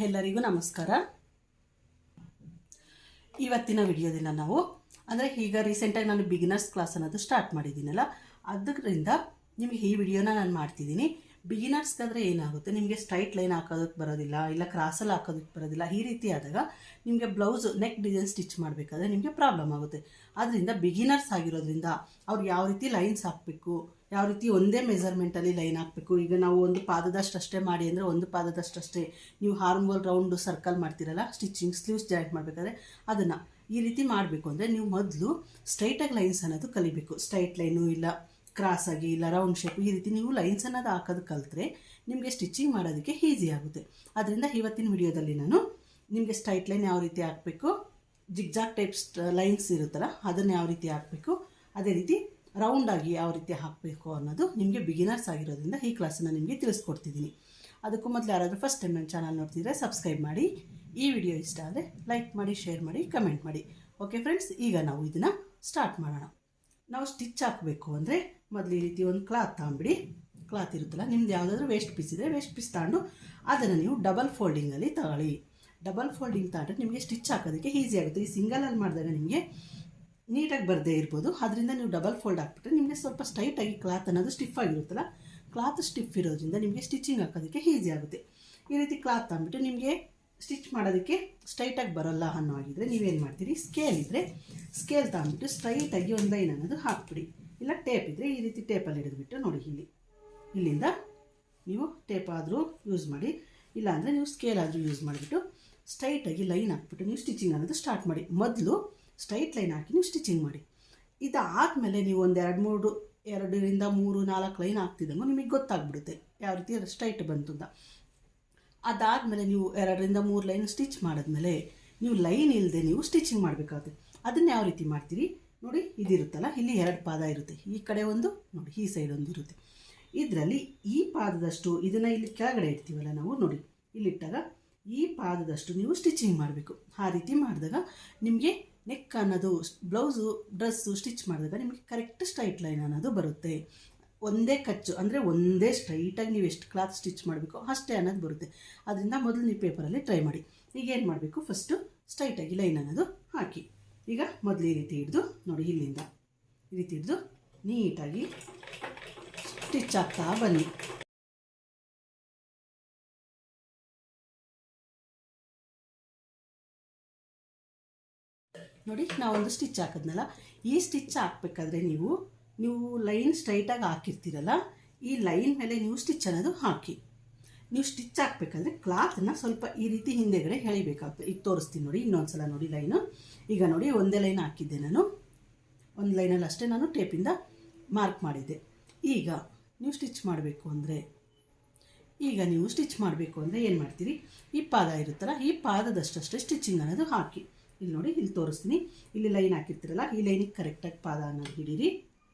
ಎಲ್ಲರಿಗೂ ನಮಸ್ಕಾರ. ಇವತ್ತಿನ ವಿಡಿಯೋದಿಂದ ನಾವು ಈಗ ರೀಸೆಂಟಾಗಿ ನಾನು ಬಿಗಿನರ್ಸ್ ಕ್ಲಾಸ್ ಅನ್ನೋದು ಸ್ಟಾರ್ಟ್ ಮಾಡಿದ್ದೀನಲ್ಲ, ಅದರಿಂದ ನಿಮಗೆ ಈ ವಿಡಿಯೋನ ನಾನು ಮಾಡ್ತಿದ್ದೀನಿ. ಬಿಗಿನರ್ಸ್ಗಾದರೆ ಏನಾಗುತ್ತೆ, ನಿಮಗೆ ಸ್ಟ್ರೈಟ್ ಲೈನ್ ಹಾಕೋದಕ್ಕೆ ಬರೋದಿಲ್ಲ, ಇಲ್ಲ ಕ್ರಾಸಲ್ಲಿ ಹಾಕೋದಕ್ಕೆ ಬರೋದಿಲ್ಲ. ಈ ರೀತಿ ಆದಾಗ ನಿಮಗೆ ಬ್ಲೌಸ್ ನೆಕ್ ಡಿಸೈನ್ ಸ್ಟಿಚ್ ಮಾಡಬೇಕಾದ್ರೆ ನಿಮಗೆ ಪ್ರಾಬ್ಲಮ್ ಆಗುತ್ತೆ. ಆದ್ದರಿಂದ ಬಿಗಿನರ್ಸ್ ಆಗಿರೋದ್ರಿಂದ ಅವ್ರು ಯಾವ ರೀತಿ ಲೈನ್ಸ್ ಹಾಕಬೇಕು, ಯಾವ ರೀತಿ ಒಂದೇ ಮೆಜರ್ಮೆಂಟಲ್ಲಿ ಲೈನ್ ಹಾಕಬೇಕು. ಈಗ ನಾವು ಒಂದು ಪಾದದಷ್ಟೇ ಮಾಡಿ ಅಂದರೆ ಒಂದು ಪಾದದಷ್ಟೇ ನೀವು ಹಾರ್ಮ್ಗೋಲ್ ರೌಂಡು ಸರ್ಕಲ್ ಮಾಡ್ತೀರಲ್ಲ, ಸ್ಟಿಚಿಂಗ್ ಸ್ಲೀವ್ಸ್ ಜಾಯಿಂಟ್ ಮಾಡಬೇಕಾದ್ರೆ ಅದನ್ನು ಈ ರೀತಿ ಮಾಡಬೇಕು ಅಂದರೆ ನೀವು ಮೊದಲು ಸ್ಟ್ರೈಟಾಗಿ ಲೈನ್ಸ್ ಅನ್ನೋದು ಕಲಿಬೇಕು. ಸ್ಟ್ರೈಟ್ ಲೈನು ಇಲ್ಲ ಕ್ರಾಸಾಗಿ ಇಲ್ಲ ರೌಂಡ್ ಶೇಪ್, ಈ ರೀತಿ ನೀವು ಲೈನ್ಸ್ ಅನ್ನೋದು ಹಾಕೋದು ಕಲಿತ್ರೆ ನಿಮಗೆ ಸ್ಟಿಚಿಂಗ್ ಮಾಡೋದಕ್ಕೆ ಈಸಿ ಆಗುತ್ತೆ. ಅದರಿಂದ ಇವತ್ತಿನ ವಿಡಿಯೋದಲ್ಲಿ ನಾನು ನಿಮಗೆ ಸ್ಟ್ರೈಟ್ ಲೈನ್ ಯಾವ ರೀತಿ ಹಾಕಬೇಕು, ಜಿಗ್ಜಾಗ್ ಟೈಪ್ಸ್ ಲೈನ್ಸ್ ಇರುತ್ತಲ್ಲ ಅದನ್ನು ಯಾವ ರೀತಿ ಹಾಕಬೇಕು, ಅದೇ ರೀತಿ ರೌಂಡಾಗಿ ಯಾವ ರೀತಿ ಹಾಕಬೇಕು ಅನ್ನೋದು ನಿಮಗೆ ಬಿಗಿನರ್ಸ್ ಆಗಿರೋದ್ರಿಂದ ಈ ಕ್ಲಾಸನ್ನು ನಿಮಗೆ ತಿಳಿಸ್ಕೊಡ್ತಿದ್ದೀನಿ. ಅದಕ್ಕೂ ಮೊದಲು ಯಾರಾದರೂ ಫಸ್ಟ್ ಟೈಮ್ ನನ್ನ ಚಾನಲ್ ನೋಡ್ತಿದ್ರೆ ಸಬ್ಸ್ಕ್ರೈಬ್ ಮಾಡಿ, ಈ ವಿಡಿಯೋ ಇಷ್ಟ ಆದರೆ ಲೈಕ್ ಮಾಡಿ, ಶೇರ್ ಮಾಡಿ, ಕಮೆಂಟ್ ಮಾಡಿ. ಓಕೆ ಫ್ರೆಂಡ್ಸ್, ಈಗ ನಾವು ಇದನ್ನು ಸ್ಟಾರ್ಟ್ ಮಾಡೋಣ. ನಾವು ಸ್ಟಿಚ್ ಹಾಕಬೇಕು ಅಂದರೆ ಮೊದಲು ಈ ರೀತಿ ಒಂದು ಕ್ಲಾತ್ ತಗೊಂಬಿಡಿ. ಕ್ಲಾತ್ ಇರುತ್ತಲ್ಲ, ನಿಮ್ದು ಯಾವುದಾದ್ರೂ ವೇಸ್ಟ್ ಪೀಸ್ ಇದ್ದರೆ ವೇಸ್ಟ್ ಪೀಸ್ ತಗೊಂಡು ಅದನ್ನು ನೀವು ಡಬಲ್ ಫೋಲ್ಡಿಂಗಲ್ಲಿ ತಗೊಳ್ಳಿ. ಡಬಲ್ ಫೋಲ್ಡಿಂಗ್ ತಗೊಂಡ್ರೆ ನಿಮಗೆ ಸ್ಟಿಚ್ ಹಾಕೋದಕ್ಕೆ ಈಸಿ ಆಗುತ್ತೆ. ಈ ಸಿಂಗಲಲ್ಲಿ ಮಾಡಿದಾಗ ನಿಮಗೆ ನೀಟಾಗಿ ಬರದೇ ಇರ್ಬೋದು. ಅದರಿಂದ ನೀವು ಡಬಲ್ ಫೋಲ್ಡ್ ಹಾಕ್ಬಿಟ್ರೆ ನಿಮಗೆ ಸ್ವಲ್ಪ ಸ್ಟ್ರೈಟಾಗಿ ಕ್ಲಾತ್ ಅನ್ನೋದು ಸ್ಟಿಫ್ ಆಗಿರುತ್ತಲ್ಲ, ಕ್ಲಾತ್ ಸ್ಟಿಫ್ ಇರೋದ್ರಿಂದ ನಿಮಗೆ ಸ್ಟಿಚಿಂಗ್ ಹಾಕೋದಕ್ಕೆ ಈಸಿ ಆಗುತ್ತೆ. ಈ ರೀತಿ ಕ್ಲಾತ್ ತಗೊಂಬಿಟ್ಟು ನಿಮಗೆ ಸ್ಟಿಚ್ ಮಾಡೋದಕ್ಕೆ ಸ್ಟ್ರೈಟಾಗಿ ಬರೋಲ್ಲ ಅನ್ನೋ ಆಗಿದ್ರೆ ನೀವೇನು ಮಾಡ್ತೀರಿ, ಸ್ಕೇಲ್ ಇದ್ದರೆ ಸ್ಕೇಲ್ ತಗೊಂಬಿಟ್ಟು ಸ್ಟ್ರೈಟಾಗಿ ಒಂದು ಲೈನ್ ಅನ್ನೋದು ಹಾಕ್ಬಿಡಿ. ಇಲ್ಲ ಟೇಪ್ ಇದ್ದರೆ ಈ ರೀತಿ ಟೇಪಲ್ಲಿ ಹಿಡಿದ್ಬಿಟ್ಟು ನೋಡಿ, ಇಲ್ಲಿಂದ ನೀವು ಟೇಪ್ ಆದರೂ ಯೂಸ್ ಮಾಡಿ, ಇಲ್ಲಾಂದರೆ ನೀವು ಸ್ಕೇಲ್ ಆದರೂ ಯೂಸ್ ಮಾಡಿಬಿಟ್ಟು ಸ್ಟ್ರೈಟಾಗಿ ಲೈನ್ ಹಾಕ್ಬಿಟ್ಟು ನೀವು ಸ್ಟಿಚಿಂಗ್ ಅನ್ನೋದು ಸ್ಟಾರ್ಟ್ ಮಾಡಿ. ಮೊದಲು ಸ್ಟ್ರೈಟ್ ಲೈನ್ ಹಾಕಿ ನೀವು ಸ್ಟಿಚಿಂಗ್ ಮಾಡಿ. ಇದಾದಮೇಲೆ ನೀವು ಒಂದು 2-3 4 ಲೈನ್ ಹಾಕ್ತಿದ್ದಂಗೂ ನಿಮಗೆ ಗೊತ್ತಾಗ್ಬಿಡುತ್ತೆ ಯಾವ ರೀತಿ ಸ್ಟ್ರೈಟ್ ಬಂತು ಅಂತ. ಅದಾದಮೇಲೆ ನೀವು 2-3 ಲೈನ್ ಸ್ಟಿಚ್ ಮಾಡಿದ್ಮೇಲೆ ನೀವು ಲೈನ್ ಇಲ್ಲದೆ ನೀವು ಸ್ಟಿಚಿಂಗ್ ಮಾಡಬೇಕಾಗುತ್ತೆ. ಅದನ್ನು ಯಾವ ರೀತಿ ಮಾಡ್ತೀರಿ ನೋಡಿ, ಇದಿರುತ್ತಲ್ಲ, ಇಲ್ಲಿ 2 ಪಾದ ಇರುತ್ತೆ, ಈ ಕಡೆ ಒಂದು ನೋಡಿ, ಈ ಸೈಡ್ ಒಂದು ಇರುತ್ತೆ. ಇದರಲ್ಲಿ ಈ ಪಾದದಷ್ಟು ಇದನ್ನು ಇಲ್ಲಿ ಕೆಳಗಡೆ ಇಡ್ತೀವಲ್ಲ ನಾವು ನೋಡಿ, ಇಲ್ಲಿಟ್ಟಾಗ ಈ ಪಾದದಷ್ಟು ನೀವು ಸ್ಟಿಚಿಂಗ್ ಮಾಡಬೇಕು. ಆ ರೀತಿ ಮಾಡಿದಾಗ ನಿಮಗೆ ನೆಕ್ ಅನ್ನೋದು ಬ್ಲೌಸು ಡ್ರೆಸ್ಸು ಸ್ಟಿಚ್ ಮಾಡಿದಾಗ ನಿಮಗೆ ಕರೆಕ್ಟ್ ಸ್ಟ್ರೈಟ್ ಲೈನ್ ಅನ್ನೋದು ಬರುತ್ತೆ. ಒಂದೇ ಕಚ್ಚು ಅಂದರೆ ಒಂದೇ ಸ್ಟ್ರೈಟಾಗಿ ನೀವು ಎಷ್ಟು ಕ್ಲಾತ್ ಸ್ಟಿಚ್ ಮಾಡಬೇಕು ಅಷ್ಟೇ ಅನ್ನೋದು ಬರುತ್ತೆ. ಅದರಿಂದ ಮೊದಲು ನೀವು ಪೇಪರಲ್ಲಿ ಟ್ರೈ ಮಾಡಿ. ಈಗ ಏನು ಮಾಡಬೇಕು, ಫಸ್ಟು ಸ್ಟ್ರೈಟಾಗಿ ಲೈನ್ ಅನ್ನೋದು ಹಾಕಿ. ಈಗ ಮೊದಲು ಈ ರೀತಿ ಹಿಡಿದು ನೋಡಿ, ಇಲ್ಲಿಂದ ಈ ರೀತಿ ಹಿಡಿದು ನೀಟಾಗಿ ಸ್ಟಿಚ್ ಆಗ್ತಾ ಬನ್ನಿ. ನೋಡಿ, ನಾವೊಂದು ಸ್ಟಿಚ್ ಹಾಕಿದ್ನಲ್ಲ, ಈ ಸ್ಟಿಚ್ ಹಾಕಬೇಕಾದ್ರೆ ನೀವು ಲೈನ್ ಸ್ಟ್ರೈಟಾಗಿ ಹಾಕಿರ್ತೀರಲ್ಲ, ಈ ಲೈನ್ ಮೇಲೆ ನೀವು ಸ್ಟಿಚ್ ಅನ್ನೋದು ಹಾಕಿ. ನೀವು ಸ್ಟಿಚ್ ಹಾಕಬೇಕಾದ್ರೆ ಕ್ಲಾತನ್ನು ಸ್ವಲ್ಪ ಈ ರೀತಿ ಹಿಂದೆಗಡೆ ಎಳಿಬೇಕಾಗುತ್ತೆ. ಈಗ ತೋರಿಸ್ತೀನಿ ನೋಡಿ, ಇನ್ನೊಂದು ಸಲ ನೋಡಿ ಲೈನು. ಈಗ ನೋಡಿ, ಒಂದೇ ಲೈನ್ ಹಾಕಿದ್ದೆ ನಾನು, ಒಂದು ಲೈನಲ್ಲಿ ಅಷ್ಟೇ ನಾನು ಟೇಪಿಂದ ಮಾರ್ಕ್ ಮಾಡಿದ್ದೆ. ಈಗ ನೀವು ಸ್ಟಿಚ್ ಮಾಡಬೇಕು ಅಂದರೆ ಏನು ಮಾಡ್ತೀರಿ, ಈ ಪಾದ ಇರುತ್ತಲ್ಲ, ಈ ಪಾದದಷ್ಟೇ ಸ್ಟಿಚಿಂಗ್ ಅನ್ನೋದು ಹಾಕಿ. ಇಲ್ಲಿ ನೋಡಿ, ಇಲ್ಲಿ ತೋರಿಸ್ತೀನಿ, ಇಲ್ಲಿ ಲೈನ್ ಹಾಕಿರ್ತೀರಲ್ಲ, ಈ ಲೈನಿಗೆ ಕರೆಕ್ಟಾಗಿ ಪಾದ ಅನ್ನೋದು ಹಿಡೀರಿ.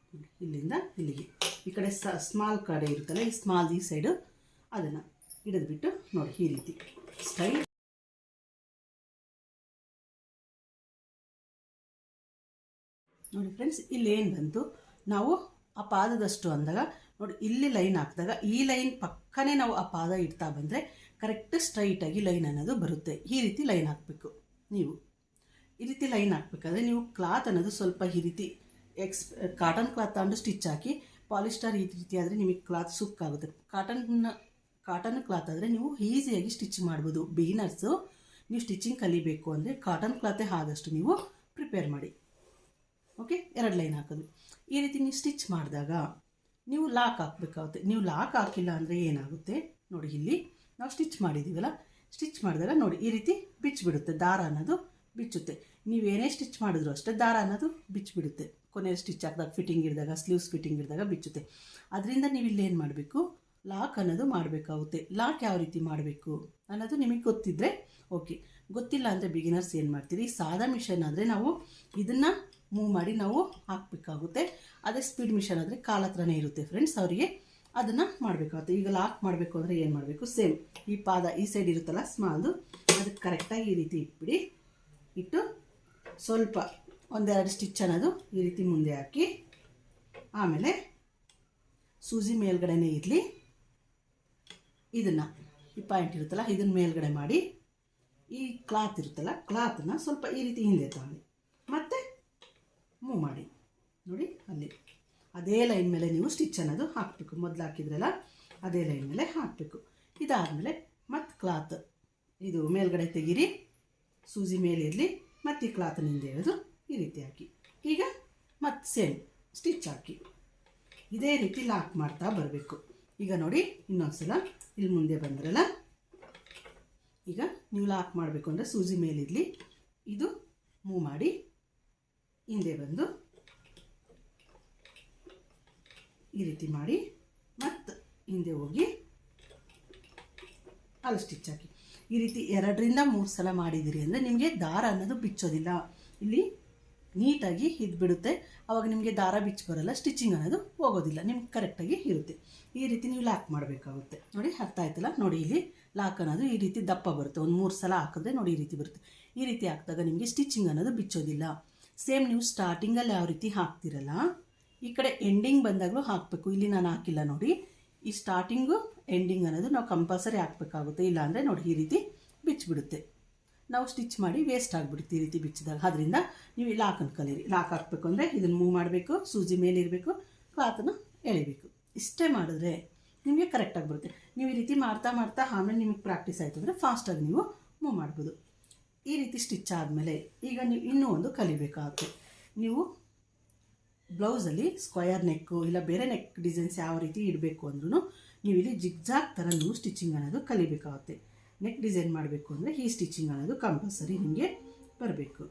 ಇಲ್ಲಿಂದ ಇಲ್ಲಿಗೆ ಈ ಕಡೆ ಸ್ಮಾಲ್ ಕಡೆ ಇರುತ್ತಲ್ಲ, ಈ ಸ್ಮಾಲ್ ಈ ಸೈಡು ಅದನ್ನು ಹಿಡಿದ್ಬಿಟ್ಟು ನೋಡಿ, ಈ ರೀತಿ ಸ್ಟ್ರೈಟ್ ನೋಡಿ ಫ್ರೆಂಡ್ಸ್. ಇಲ್ಲಿ ಏನು ಬಂತು, ನಾವು ಆ ಪಾದದಷ್ಟು ಅಂದಾಗ ನೋಡಿ, ಇಲ್ಲಿ ಲೈನ್ ಹಾಕಿದಾಗ ಈ ಲೈನ್ ಪಕ್ಕನೇ ನಾವು ಆ ಪಾದ ಇಡ್ತಾ ಬಂದರೆ ಕರೆಕ್ಟ್ ಸ್ಟ್ರೈಟಾಗಿ ಲೈನ್ ಅನ್ನೋದು ಬರುತ್ತೆ. ಈ ರೀತಿ ಲೈನ್ ಹಾಕಬೇಕು. ನೀವು ಈ ರೀತಿ ಲೈನ್ ಹಾಕಬೇಕಾದ್ರೆ ನೀವು ಕ್ಲಾತ್ ಅನ್ನೋದು ಸ್ವಲ್ಪ ಈ ರೀತಿ ಕಾಟನ್ ಕ್ಲಾತ್ ತಗೊಂಡು ಸ್ಟಿಚ್ ಹಾಕಿ. ಪಾಲಿಸ್ಟರ್ ಈ ರೀತಿ ಆದರೆ ನಿಮಗೆ ಕ್ಲಾತ್ ಸುಕ್ಕಾಗುತ್ತೆ. ಕಾಟನ್ ಕ್ಲಾತ್ ಆದರೆ ನೀವು ಈಸಿಯಾಗಿ ಸ್ಟಿಚ್ ಮಾಡ್ಬೋದು. ಬಿಗಿನರ್ಸು ನೀವು ಸ್ಟಿಚಿಂಗ್ ಕಲಿಬೇಕು ಅಂದರೆ ಕಾಟನ್ ಕ್ಲಾತೇ ಆದಷ್ಟು ನೀವು ಪ್ರಿಪೇರ್ ಮಾಡಿ. ಓಕೆ, 2 ಲೈನ್ ಹಾಕೋದು. ಈ ರೀತಿ ನೀವು ಸ್ಟಿಚ್ ಮಾಡಿದಾಗ ನೀವು ಲಾಕ್ ಹಾಕಬೇಕಾಗುತ್ತೆ. ನೀವು ಲಾಕ್ ಹಾಕಿಲ್ಲ ಅಂದರೆ ಏನಾಗುತ್ತೆ ನೋಡಿ, ಇಲ್ಲಿ ನಾವು ಸ್ಟಿಚ್ ಮಾಡಿದ್ದೀವಲ್ಲ, ಸ್ಟಿಚ್ ಮಾಡಿದಾಗ ನೋಡಿ ಈ ರೀತಿ ಬಿಚ್ಚಿಬಿಡುತ್ತೆ, ದಾರ ಅನ್ನೋದು ಬಿಚ್ಚುತ್ತೆ. ನೀವೇನೇ ಸ್ಟಿಚ್ ಮಾಡಿದ್ರು ಅಷ್ಟೇ ದಾರ ಅನ್ನೋದು ಬಿಚ್ಚಿಬಿಡುತ್ತೆ. ಕೊನೆಯ ಸ್ಟಿಚ್ ಹಾಕಿದಾಗ ಫಿಟ್ಟಿಂಗ್ ಹಿಡಿದಾಗ, ಸ್ಲೀವ್ಸ್ ಫಿಟ್ಟಿಂಗ್ ಹಿಡಿದಾಗ ಬಿಚ್ಚುತ್ತೆ. ಅದರಿಂದ ನೀವು ಇಲ್ಲೇನು ಮಾಡಬೇಕು, ಲಾಕ್ ಅನ್ನೋದು ಮಾಡಬೇಕಾಗುತ್ತೆ. ಲಾಕ್ ಯಾವ ರೀತಿ ಮಾಡಬೇಕು ಅನ್ನೋದು ನಿಮಗೆ ಗೊತ್ತಿದ್ದರೆ ಓಕೆ, ಗೊತ್ತಿಲ್ಲ ಅಂದರೆ ಬಿಗಿನರ್ಸ್ ಏನು ಮಾಡ್ತೀರಿ, ಸಾದಾ ಮಿಷನ್ ಆದರೆ ನಾವು ಇದನ್ನು ಮೂವ್ ಮಾಡಿ ನಾವು ಹಾಕಬೇಕಾಗುತ್ತೆ. ಅದೇ ಸ್ಪೀಡ್ ಮಿಷನ್ ಆದರೆ ಕಾಲ ಹತ್ರನೇ ಇರುತ್ತೆ ಫ್ರೆಂಡ್ಸ್, ಅವರಿಗೆ ಅದನ್ನು ಮಾಡಬೇಕಾಗುತ್ತೆ. ಈಗ ಲಾಕ್ ಮಾಡಬೇಕು ಅಂದರೆ ಏನು ಮಾಡಬೇಕು, ಸೇಮ್ ಈ ಪಾದ ಈ ಸೈಡ್ ಇರುತ್ತಲ್ಲ ಸ್ಮಾಲ್ದು, ಅದಕ್ಕೆ ಕರೆಕ್ಟಾಗಿ ಈ ರೀತಿ ಇಟ್ಬಿಡಿ. ಇಟ್ಟು ಸ್ವಲ್ಪ 1-2 ಸ್ಟಿಚ್ ಅನ್ನೋದು ಈ ರೀತಿ ಮುಂದೆ ಹಾಕಿ, ಆಮೇಲೆ ಸೂಜಿ ಮೇಲ್ಗಡೆನೇ ಇರಲಿ, ಇದನ್ನು ಈ ಪಾಯಿಂಟ್ ಇರುತ್ತಲ್ಲ ಇದನ್ನ ಮೇಲ್ಗಡೆ ಮಾಡಿ ಈ ಕ್ಲಾತ್ ಇರುತ್ತಲ್ಲ ಕ್ಲಾತನ್ನ ಸ್ವಲ್ಪ ಈ ರೀತಿ ಹಿಂದೆ ತಗೊಳ್ಳಿ ಮತ್ತು ಮೂವ್ ಮಾಡಿ ನೋಡಿ. ಅಲ್ಲಿ ಅದೇ ಲೈನ್ ಮೇಲೆ ನೀವು ಸ್ಟಿಚ್ ಅನ್ನೋದು ಹಾಕಬೇಕು. ಮೊದಲು ಹಾಕಿದ್ರಲ್ಲ ಅದೇ ಲೈನ್ ಮೇಲೆ ಹಾಕಬೇಕು. ಇದಾದಮೇಲೆ ಮತ್ತು ಕ್ಲಾತ್ ಇದು ಮೇಲ್ಗಡೆ ತೆಗೀರಿ, ಸೂಜಿ ಮೇಲಿರಲಿ, ಮತ್ತು ಈ ಕ್ಲಾತನ್ನ ಹಿಂದೆ ಎಳೆದು ಈ ರೀತಿ ಹಾಕಿ. ಈಗ ಮತ್ತು ಸೇಮ್ ಸ್ಟಿಚ್ ಹಾಕಿ ಇದೇ ರೀತಿ ಲಾಕ್ ಮಾಡ್ತಾ ಬರಬೇಕು. ಈಗ ನೋಡಿ ಇನ್ನೊಂದು ಸಲ ಇಲ್ಲಿ ಮುಂದೆ ಬಂದ್ರಲ್ಲ, ಈಗ ನೀವು ಲಾಕ್ ಮಾಡಬೇಕು ಅಂದರೆ ಸೂಜಿ ಮೇಲಿರಲಿ, ಇದು ಮೂವ್ ಮಾಡಿ ಹಿಂದೆ ಬಂದು ಈ ರೀತಿ ಮಾಡಿ ಮತ್ತು ಹಿಂದೆ ಹೋಗಿ ಅಲ್ಲಿ ಸ್ಟಿಚ್ ಹಾಕಿ. ಈ ರೀತಿ 2ರಿಂದ 3 ಸಲ ಮಾಡಿದ್ದೀರಿ ಅಂದರೆ ನಿಮಗೆ ದಾರ ಅನ್ನೋದು ಬಿಚ್ಚೋದಿಲ್ಲ. ಇಲ್ಲಿ ನೀಟಾಗಿ ಬಿಡುತ್ತೆ. ಆವಾಗ ನಿಮಗೆ ದಾರ ಬಿಚ್ಚಿ ಬರೋಲ್ಲ, ಸ್ಟಿಚಿಂಗ್ ಅನ್ನೋದು ಹೋಗೋದಿಲ್ಲ, ನಿಮ್ಗೆ ಕರೆಕ್ಟಾಗಿ ಇರುತ್ತೆ. ಈ ರೀತಿ ನೀವು ಲಾಕ್ ಮಾಡಬೇಕಾಗುತ್ತೆ. ನೋಡಿ ಅರ್ಥ ಆಯ್ತಲ್ಲ. ನೋಡಿ ಇಲ್ಲಿ ಲಾಕ್ ಅನ್ನೋದು ಈ ರೀತಿ ದಪ್ಪ ಬರುತ್ತೆ. ಒಂದು 3 ಸಲ ಹಾಕಿದ್ರೆ ನೋಡಿ ಈ ರೀತಿ ಬರುತ್ತೆ. ಈ ರೀತಿ ಹಾಕಿದಾಗ ನಿಮಗೆ ಸ್ಟಿಚಿಂಗ್ ಅನ್ನೋದು ಬಿಚ್ಚೋದಿಲ್ಲ. ಸೇಮ್ ನೀವು ಸ್ಟಾರ್ಟಿಂಗಲ್ಲಿ ಯಾವ ರೀತಿ ಹಾಕ್ತಿರಲ್ಲ ಈ ಕಡೆ ಎಂಡಿಂಗ್ ಬಂದಾಗಲೂ ಹಾಕಬೇಕು. ಇಲ್ಲಿ ನಾನು ಹಾಕಿಲ್ಲ ನೋಡಿ. ಈ ಸ್ಟಾರ್ಟಿಂಗು ಎಂಡಿಂಗ್ ಅನ್ನೋದು ನಾವು ಕಂಪಲ್ಸರಿ ಹಾಕಬೇಕಾಗುತ್ತೆ. ಇಲ್ಲಾಂದರೆ ನೋಡಿ ಈ ರೀತಿ ಬಿಚ್ಚಿಬಿಡುತ್ತೆ. ನಾವು ಸ್ಟಿಚ್ ಮಾಡಿ ವೇಸ್ಟ್ ಆಗಿಬಿಡುತ್ತೆ ಈ ರೀತಿ ಬಿಚ್ಚಿದಾಗ. ಅದರಿಂದ ನೀವು ಲಾಕನ್ನು ಕಲೀರಿ. ಲಾಕ್ ಹಾಕಬೇಕು ಅಂದರೆ ಇದನ್ನು ಮೂವ್ ಮಾಡಬೇಕು, ಸೂಜಿ ಮೇಲಿರಬೇಕು, ಕ್ಲಾತನ್ನು ಎಳಿಬೇಕು. ಇಷ್ಟೇ ಮಾಡಿದ್ರೆ ನಿಮಗೆ ಕರೆಕ್ಟಾಗಿ ಬರುತ್ತೆ. ನೀವು ಈ ರೀತಿ ಮಾಡ್ತಾ ಮಾಡ್ತಾ ಆಮೇಲೆ ನಿಮಗೆ ಪ್ರಾಕ್ಟೀಸ್ ಆಯಿತು ಅಂದರೆ ಫಾಸ್ಟಾಗಿ ನೀವು ಮೂವ್ ಮಾಡ್ಬೋದು. ಈ ರೀತಿ ಸ್ಟಿಚ್ ಆದಮೇಲೆ ಈಗ ನೀವು ಇನ್ನೂ ಒಂದು ಕಲಿಬೇಕಾಗುತ್ತೆ. ನೀವು ಬ್ಲೌಸಲ್ಲಿ ಸ್ಕ್ವಯರ್ ನೆಕ್ಕು ಇಲ್ಲ ಬೇರೆ ನೆಕ್ ಡಿಸೈನ್ಸ್ ಯಾವ ರೀತಿ ಇಡಬೇಕು ಅಂದ್ರೂ ನೀವು ಇಲ್ಲಿ ಜಿಗ್ಜಾಗ್ ಥರ ನೀವು ಸ್ಟಿಚಿಂಗ್ ಅನ್ನೋದು ಕಲಿಬೇಕಾಗುತ್ತೆ. ನೆಕ್ ಡಿಸೈನ್ ಮಾಡಬೇಕು ಅಂದರೆ ಈ ಸ್ಟಿಚಿಂಗ್ ಅನ್ನೋದು ಕಂಪಲ್ಸರಿ ನಿಮಗೆ ಬರಬೇಕು.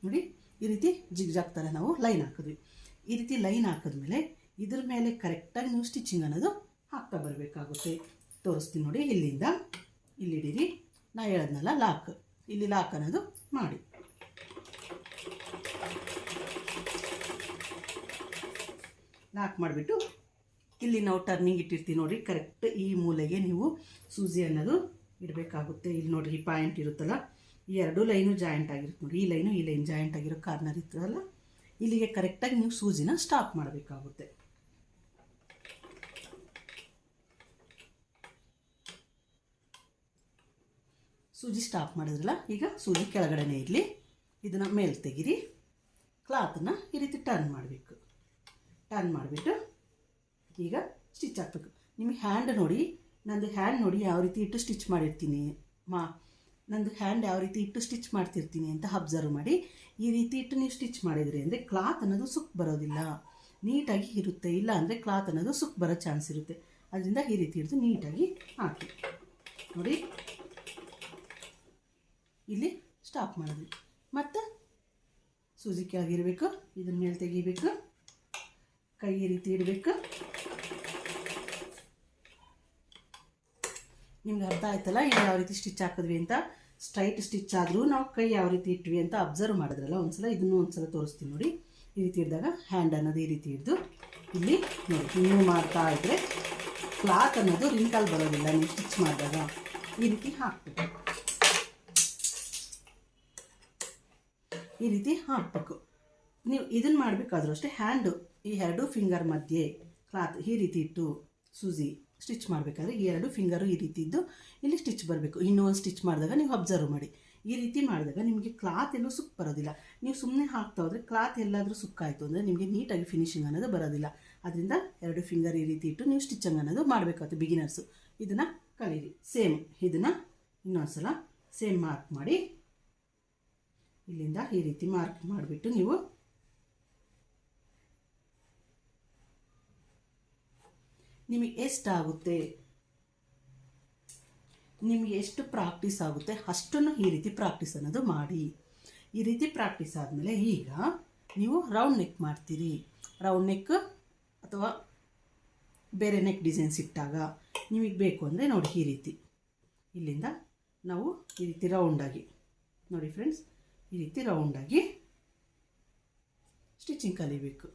ನೋಡಿ ಈ ರೀತಿ ಜಿಗ್ಜಾಗ್ ಥರ ನಾವು ಲೈನ್ ಹಾಕಿದ್ವಿ. ಈ ರೀತಿ ಲೈನ್ ಹಾಕಿದ್ಮೇಲೆ ಇದ್ರ ಮೇಲೆ ಕರೆಕ್ಟಾಗಿ ನೀವು ಸ್ಟಿಚಿಂಗ್ ಅನ್ನೋದು ಹಾಕ್ತಾ ಬರಬೇಕಾಗುತ್ತೆ. ತೋರಿಸ್ತೀನಿ ನೋಡಿ. ಇಲ್ಲಿಂದ ಇಲ್ಲಿಡಿರಿ. ನಾ ಹೇಳದ್ನಲ್ಲ ಲಾಕ್, ಇಲ್ಲಿ ಲಾಕ್ ಅನ್ನೋದು ಮಾಡಿ ಲಾಕ್ ಮಾಡಿಬಿಟ್ಟು ಇಲ್ಲಿ ನಾವು ಟರ್ನಿಂಗ್ ಇಟ್ಟಿರ್ತೀವಿ ನೋಡಿ. ಕರೆಕ್ಟ್ ಈ ಮೂಲೆಗೆ ನೀವು ಸೂಜಿ ಅನ್ನೋದು ಇಡಬೇಕಾಗುತ್ತೆ. ಇಲ್ಲಿ ನೋಡಿರಿ ಈ ಪಾಯಿಂಟ್ ಇರುತ್ತಲ್ಲ, ಈ 2 ಲೈನು ಜಾಯಿಂಟ್ ಆಗಿರುತ್ತೆ ನೋಡಿ. ಈ ಲೈನ್ ಜಾಯಿಂಟ್ ಆಗಿರೋ ಕಾರ್ನರ್ ಇರ್ತದಲ್ಲ, ಇಲ್ಲಿಗೆ ಕರೆಕ್ಟಾಗಿ ನೀವು ಸೂಜಿನ ಸ್ಟಾಪ್ ಮಾಡಬೇಕಾಗುತ್ತೆ. ಸೂಜಿ ಸ್ಟಾಪ್ ಮಾಡಿದ್ರಲ್ಲ, ಈಗ ಸೂಜಿ ಕೆಳಗಡೆನೇ ಇರಲಿ. ಇದನ್ನು ಮೇಲೆ ತೆಗೀರಿ. ಕ್ಲಾತನ್ನು ಈ ರೀತಿ ಟರ್ನ್ ಮಾಡಬೇಕು. ಟರ್ನ್ ಮಾಡಿಬಿಟ್ಟು ಈಗ ಸ್ಟಿಚ್ ಹಾಕಬೇಕು. ನಿಮಗೆ ಹ್ಯಾಂಡ್ ನೋಡಿ, ನಂದು ಹ್ಯಾಂಡ್ ನೋಡಿ ಯಾವ ರೀತಿ ಇಟ್ಟು ಸ್ಟಿಚ್ ಮಾಡಿರ್ತೀನಿ. ನಂದು ಹ್ಯಾಂಡ್ ಯಾವ ರೀತಿ ಇಟ್ಟು ಸ್ಟಿಚ್ ಮಾಡ್ತಿರ್ತೀನಿ ಅಂತ ಅಬ್ಸರ್ವ್ ಮಾಡಿ. ಈ ರೀತಿ ಇಟ್ಟು ನೀವು ಸ್ಟಿಚ್ ಮಾಡಿದ್ರಿ ಅಂದರೆ ಕ್ಲಾತ್ ಅನ್ನೋದು ಸುಕ್ ಬರೋದಿಲ್ಲ, ನೀಟಾಗಿ ಇರುತ್ತೆ. ಇಲ್ಲ ಅಂದರೆ ಕ್ಲಾತ್ ಅನ್ನೋದು ಸುಕ್ ಬರೋ ಚಾನ್ಸ್ ಇರುತ್ತೆ. ಅದರಿಂದ ಈ ರೀತಿ ಹಿಡಿದು ನೀಟಾಗಿ ಹಾಕಿ ನೋಡಿ. ಇಲ್ಲಿ ಸ್ಟಾಪ್ ಮಾಡಿದ್ವಿ. ಮತ್ತು ಸೂಜಿ ಕೆಳಗಿರಬೇಕು, ಇದನ್ನ ಮೇಲೆ ತೆಗಿಬೇಕು, ಕೈ ಈ ರೀತಿ ಇಡಬೇಕು. ನಿಮ್ಗೆ ಅರ್ಥ ಆಯ್ತಲ್ಲ ಇದು ಯಾವ ರೀತಿ ಸ್ಟಿಚ್ ಹಾಕಿದ್ವಿ ಅಂತ. ಸ್ಟ್ರೈಟ್ ಸ್ಟಿಚ್ ಆದರೂ ನಾವು ಕೈ ಯಾವ ರೀತಿ ಇಟ್ವಿ ಅಂತ ಅಬ್ಸರ್ವ್ ಮಾಡಿದ್ರಲ್ಲ ಒಂದ್ಸಲ. ಇದನ್ನು ಒಂದ್ಸಲ ತೋರಿಸ್ತೀನಿ ನೋಡಿ. ಈ ರೀತಿ ಹಿಡಿದಾಗ ಹ್ಯಾಂಡ್ ಅನ್ನೋದು ಈ ರೀತಿ ಹಿಡಿದು ಇಲ್ಲಿ ನೋಡಿ ನೀವು ಮಾಡ್ತಾ ಇದ್ದರೆ ಕ್ಲಾತ್ ಅನ್ನೋದು ರಿಂಕಲ್ ಬರೋದಿಲ್ಲ. ನೀವು ಸ್ಟಿಚ್ ಮಾಡಿದಾಗ ಈ ರೀತಿ ಹಾಕ್ಬೇಕು. ಈ ರೀತಿ ಹಾಕಬೇಕು. ನೀವು ಇದನ್ನು ಮಾಡಬೇಕಾದ್ರೂ ಅಷ್ಟೇ ಹ್ಯಾಂಡು ಈ 2 ಫಿಂಗರ್ ಮಧ್ಯೆ ಕ್ಲಾತ್ ಈ ರೀತಿ ಇಟ್ಟು ಸೂಜಿ ಸ್ಟಿಚ್ ಮಾಡಬೇಕಾದ್ರೆ ಈ 2 ಫಿಂಗರು ಈ ರೀತಿ ಇದ್ದು ಇಲ್ಲಿ ಸ್ಟಿಚ್ ಬರಬೇಕು. ಇನ್ನೂ ಒಂದು ಸ್ಟಿಚ್ ಮಾಡಿದಾಗ ನೀವು ಅಬ್ಸರ್ವ್ ಮಾಡಿ. ಈ ರೀತಿ ಮಾಡಿದಾಗ ನಿಮಗೆ ಕ್ಲಾತ್ ಎಲ್ಲೂ ಸುಕ್ ಬರೋದಿಲ್ಲ. ನೀವು ಸುಮ್ಮನೆ ಹಾಕ್ತಾ ಹೋದರೆ ಕ್ಲಾತ್ ಎಲ್ಲಾದರೂ ಸುಕ್ಕಾಯಿತು ಅಂದರೆ ನಿಮಗೆ ನೀಟಾಗಿ ಫಿನಿಶಿಂಗ್ ಅನ್ನೋದು ಬರೋದಿಲ್ಲ. ಅದರಿಂದ 2 ಫಿಂಗರ್ ಈ ರೀತಿ ಇಟ್ಟು ನೀವು ಸ್ಟಿಚಿಂಗ್ ಅನ್ನೋದು ಮಾಡಬೇಕಾಗುತ್ತೆ. ಬಿಗಿನರ್ಸು ಇದನ್ನು ಕಲೀರಿ. ಸೇಮ್ ಇದನ್ನು ಇನ್ನೊಂದು ಸಲ ಸೇಮ್ ಮಾರ್ಕ್ ಮಾಡಿ ಇಲ್ಲಿಂದ ಈ ರೀತಿ ಮಾರ್ಕ್ ಮಾಡಿಬಿಟ್ಟು ನೀವು ನಿಮಗೆ ಎಷ್ಟಾಗುತ್ತೆ, ನಿಮಗೆ ಎಷ್ಟು ಪ್ರಾಕ್ಟೀಸ್ ಆಗುತ್ತೆ ಅಷ್ಟನ್ನು ಈ ರೀತಿ ಪ್ರಾಕ್ಟೀಸ್ ಅನ್ನೋದು ಮಾಡಿ. ಈ ರೀತಿ ಪ್ರಾಕ್ಟೀಸ್ ಆದಮೇಲೆ ಈಗ ನೀವು ರೌಂಡ್ ನೆಕ್ ಮಾಡ್ತೀರಿ. ರೌಂಡ್ ನೆಕ್ ಅಥವಾ ಬೇರೆ ನೆಕ್ ಡಿಸೈನ್ಸ್ ಇಟ್ಟಾಗ ನಿಮಗೆ ಬೇಕು ಅಂದರೆ ನೋಡಿ ಈ ರೀತಿ ಇಲ್ಲಿಂದ ನಾವು ಈ ರೀತಿ ರೌಂಡಾಗಿ ನೋಡಿ ಫ್ರೆಂಡ್ಸ್, ಈ ರೀತಿ ರೌಂಡಾಗಿ ಸ್ಟಿಚಿಂಗ್ ಕಲಿಬೇಕು.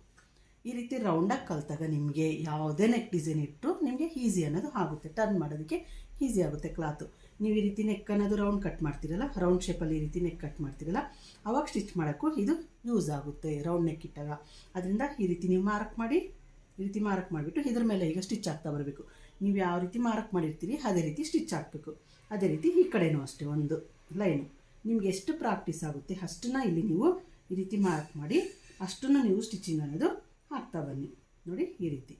ಈ ರೀತಿ ರೌಂಡಾಗಿ ಕಲಿತಾಗ ನಿಮಗೆ ಯಾವುದೇ ನೆಕ್ ಡಿಸೈನ್ ಇಟ್ಟು ನಿಮಗೆ ಈಸಿ ಅನ್ನೋದು ಆಗುತ್ತೆ. ಟರ್ನ್ ಮಾಡೋದಕ್ಕೆ ಈಸಿ ಆಗುತ್ತೆ ಕ್ಲಾತು. ನೀವು ಈ ರೀತಿ ನೆಕ್ ಅನ್ನೋದು ರೌಂಡ್ ಕಟ್ ಮಾಡ್ತೀರಲ್ಲ, ರೌಂಡ್ ಶೇಪಲ್ಲಿ ಈ ರೀತಿ ನೆಕ್ ಕಟ್ ಮಾಡ್ತೀರಲ್ಲ, ಅವಾಗ ಸ್ಟಿಚ್ ಮಾಡೋಕ್ಕೂ ಇದು ಯೂಸ್ ಆಗುತ್ತೆ ರೌಂಡ್ ನೆಕ್ ಇಟ್ಟಾಗ. ಅದರಿಂದ ಈ ರೀತಿ ನೀವು ಮಾರ್ಕ್ ಮಾಡಿ ಈ ರೀತಿ ಮಾರ್ಕ್ ಮಾಡಿಬಿಟ್ಟು ಇದ್ರ ಮೇಲೆ ಈಗ ಸ್ಟಿಚ್ ಆಗ್ತಾ ಬರಬೇಕು. ನೀವು ಯಾವ ರೀತಿ ಮಾರ್ಕ್ ಮಾಡಿರ್ತೀರಿ ಅದೇ ರೀತಿ ಸ್ಟಿಚ್ ಹಾಕಬೇಕು. ಅದೇ ರೀತಿ ಈ ಕಡೆನೂ ಅಷ್ಟೇ ಒಂದು ಲೈನು. ನಿಮ್ಗೆ ಎಷ್ಟು ಪ್ರಾಕ್ಟೀಸ್ ಆಗುತ್ತೆ ಅಷ್ಟನ್ನು ಇಲ್ಲಿ ನೀವು ಈ ರೀತಿ ಮಾರ್ಕ್ ಮಾಡಿ ಅಷ್ಟನ್ನು ನೀವು ಸ್ಟಿಚಿಂಗ್ ಅನ್ನೋದು ಹಾಕ್ತಾ ಬನ್ನಿ. ನೋಡಿ ಈ ರೀತಿ